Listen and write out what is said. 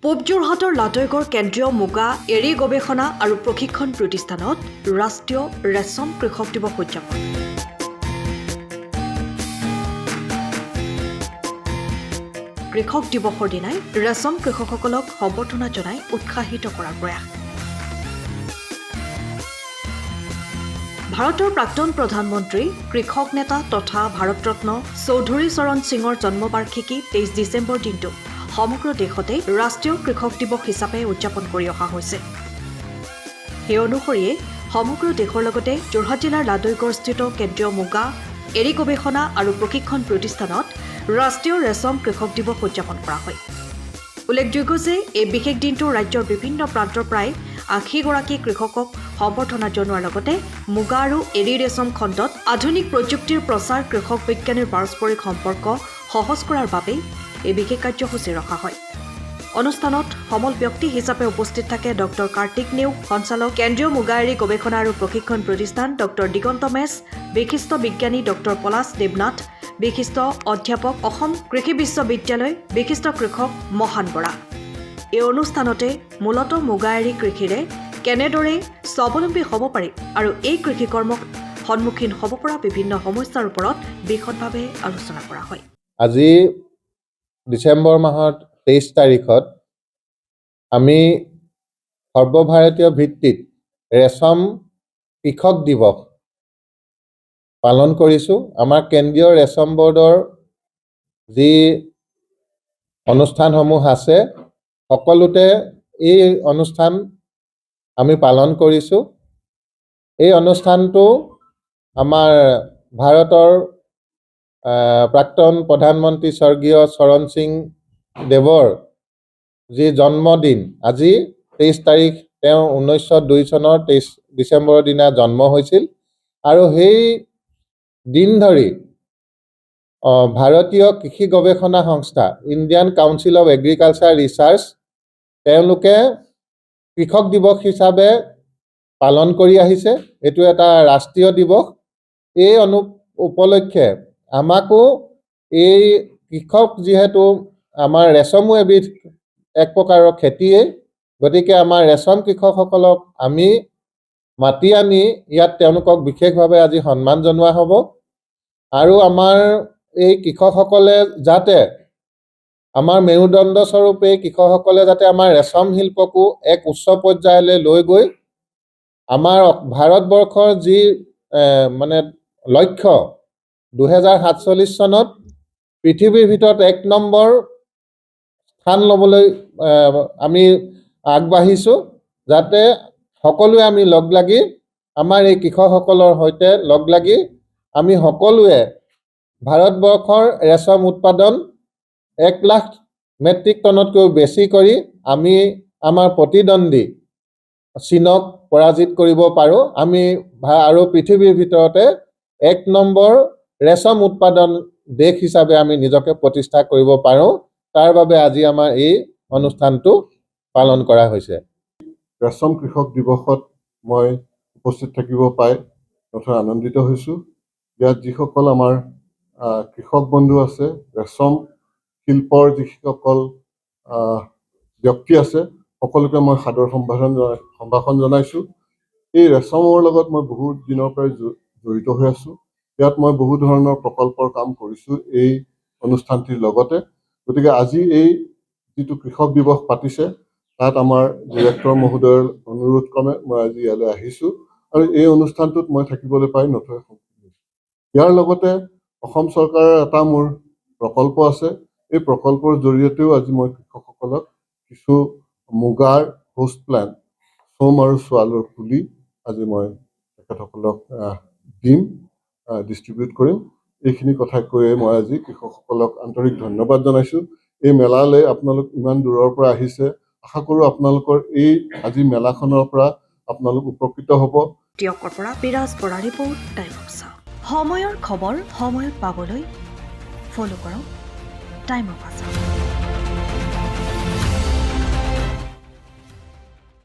পূব যোৰহাটৰ লাটৈগড় কেন্দ্ৰীয় মুগা এৰী গৱেষণা আৰু প্ৰশিক্ষণ প্ৰতিষ্ঠানত ৰাষ্ট্ৰীয় ৰেচম কৃষক দিৱস উদযাপন। কৃষক দিৱসৰ দিনাই ৰেচম কৃষকসকলক সম্বৰ্ধনা জনাই উৎসাহিত কৰাৰ প্ৰয়াস। ভাৰতৰ প্ৰাক্তন প্ৰধানমন্ত্ৰী কৃষক নেতা তথা ভাৰতৰত্ন চৌধুৰী চৰণ সিঙৰ জন্মবাৰ্ষিকী 23 ডিচেম্বৰ দিনটো সমগ্ৰ দেশতে ৰাষ্ট্ৰীয় কৃষক দিৱস হিচাপে উদযাপন কৰি অহা হৈছে। সেই অনুসৰিয়ে সমগ্ৰ দেশৰ লগতে যোৰহাট জিলাৰ লাটৈগড়স্থিত কেন্দ্ৰীয় মুগা এৰী গৱেষণা আৰু প্ৰশিক্ষণ প্ৰতিষ্ঠানত ৰাষ্ট্ৰীয় ৰেচম কৃষক দিৱস উদযাপন কৰা হয়। উল্লেখযোগ্য যে এই বিশেষ দিনটো ৰাজ্যৰ বিভিন্ন প্ৰান্তৰ প্ৰায় ৮০ গৰাকী কৃষকক সম্বৰ্ধনা জনোৱাৰ লগতে মুগা আৰু এৰী ৰেচম খণ্ডত আধুনিক প্ৰযুক্তিৰ প্ৰচাৰ কৃষক বিজ্ঞানীৰ পাৰস্পৰিক সম্পৰ্ক সহজ কৰাৰ বাবে এই বিশেষ কাৰ্যসূচী ৰখা হয়। অনুষ্ঠানত সমল ব্যক্তি হিচাপে উপস্থিত থাকে ডক্টৰ কাৰ্তিক নেওগ, সঞ্চালক কেন্দ্ৰীয় মুগা এৰী গৱেষণা আৰু প্ৰশিক্ষণ প্ৰতিষ্ঠান, ডক্টৰ দিগন্ত মেছ, বিশিষ্ট বিজ্ঞানী ডক্টৰ পলাশ দেৱনাথ, বিশিষ্ট অধ্যাপক অসম কৃষি বিশ্ববিদ্যালয়, বিশিষ্ট কৃষক মহান বৰা। এই অনুষ্ঠানতে মূলতঃ মুগা এৰী কৃষিৰে কেনেদৰে স্বাৱলম্বী হ'ব পাৰি আৰু এই কৃষি কৰ্মক সন্মুখীন হ'ব পৰা বিভিন্ন সমস্যাৰ ওপৰত বিশদভাৱে আলোচনা কৰা হয়। আজি ডিচেম্বৰ মাহৰ 23 তাৰিখত আমি সৰ্বভাৰতীয় ভিত্তিত ৰেচম কৃষক দিৱস পালন কৰিছোঁ। আমাৰ কেন্দ্ৰীয় ৰেচম বৰ্ডৰ যি অনুষ্ঠানসমূহ আছে সকলোতে এই অনুষ্ঠান আমি পালন কৰিছোঁ। এই অনুষ্ঠানটো আমাৰ ভাৰতৰ প্ৰাক্তন প্ৰধানমন্ত্ৰী স্বৰ্গীয় চৰণ সিং দেৱৰ যি জন্মদিন, আজি 23 তাৰিখ, তেওঁ 1902 চনৰ 23 ডিচেম্বৰৰ দিনা জন্ম হৈছিল আৰু সেই দিন ধৰি ভাৰতীয় কৃষি গৱেষণা সংস্থা Indian council of agriculture research তেওঁলোকে কৃষক দিৱস হিচাপে পালন কৰি আহিছে। এইটো এটা ৰাষ্ট্ৰীয় দিৱস। এই উপলক্ষে আমাকো এই কৃষক, যিহেতু আমাৰ ৰেচমো এবিধ এক প্ৰকাৰৰ খেতিয়েই, গতিকে আমাৰ ৰেচম কৃষকসকলক আমি মাতি আনি ইয়াত তেওঁলোকক বিশেষভাৱে আজি সন্মান জনোৱা হ'ব আৰু আমাৰ এই কৃষকসকলে যাতে আমাৰ মেৰুদণ্ড স্বৰূপে কৃষকসকলে যাতে আমাৰ ৰেচম শিল্পকো এক উচ্চ পৰ্যায়লৈ লৈ গৈ আমাৰ ভাৰতবৰ্ষৰ যি লক্ষ্য 2047 চনত পৃথিৱীৰ ভিতৰত 1 নম্বৰ স্থান ল'বলৈ আমি আগবাঢ়িছোঁ, যাতে সকলোৱে আমি লগ লাগি আমাৰ এই কৃষকসকলৰ সৈতে লগ লাগি আমি সকলোৱে ভাৰতবৰ্ষৰ ৰেচম উৎপাদন 1 লাখ মেট্ৰিক টনতকৈ বেছি কৰি আমি আমাৰ প্ৰতিদ্বন্দ্বী চীনক পৰাজিত কৰিব পাৰোঁ। আমি আৰু পৃথিৱীৰ ভিতৰতে 1 নম্বৰ ৰেচম উৎপাদন দেশ হিচাপে আমি নিজকে প্ৰতিষ্ঠা কৰিব পাৰোঁ। তাৰ বাবে আজি আমাৰ এই অনুষ্ঠানটো পালন কৰা হৈছে। ৰেচম কৃষক দিৱসত মই উপস্থিত থাকিব পাই নথৈ আনন্দিত হৈছোঁ। ইয়াত যিসকল আমাৰ কৃষক বন্ধু আছে, ৰেচম শিল্পৰ যিসকল ব্যক্তি আছে, সকলোকে মই সাদৰ সম্ভাষণ জনাইছোঁ। এই ৰেচমৰ লগত মই বহুত দিনৰ পৰাই জড়িত হৈ আছোঁ। ইয়াত মই বহু ধৰণৰ প্ৰকল্পৰ কাম কৰিছোঁ এই অনুষ্ঠানটিৰ লগতে। গতিকে আজি এই যিটো কৃষক দিৱস পাতিছে, তাত আমাৰ ডিৰেক্টৰ মহোদয়ৰ অনুৰোধ ক্ৰমে মই আজি ইয়ালৈ আহিছোঁ আৰু এই অনুষ্ঠানটোত মই থাকিবলৈ পাই নথৈ সুখী হৈছোঁ। ইয়াৰ লগতে অসম চৰকাৰৰ এটা মোৰ প্ৰকল্প আছে। এই প্ৰকল্পৰ জৰিয়তেও আজি মই কৃষকসকলক কিছু মুগাৰ হোষ্ট প্লেন, চোম আৰু চোৱালৰ পুলি আজি মই তেখেতসকলক দিম, ডিষ্ট্ৰিবিউট কৰিম। এইখিনি কথা কৈয়ে মই আজি কৃষকসকলক আন্তৰিক ধন্যবাদ জনাইছোঁ। এই মেলালৈ আপোনালোক ইমান দূৰৰ পৰা আহিছে, আশা কৰোঁ আপোনালোকৰ এই আজি মেলাখনৰ পৰা আপোনালোক উপকৃত হ'ব। টিয়কৰ পৰা বিৰাজ Bora report, time of Assam. সময়ৰ খবৰ সময়ত পাবলৈ ফ'ল' কৰক টাইম অফ আছাম।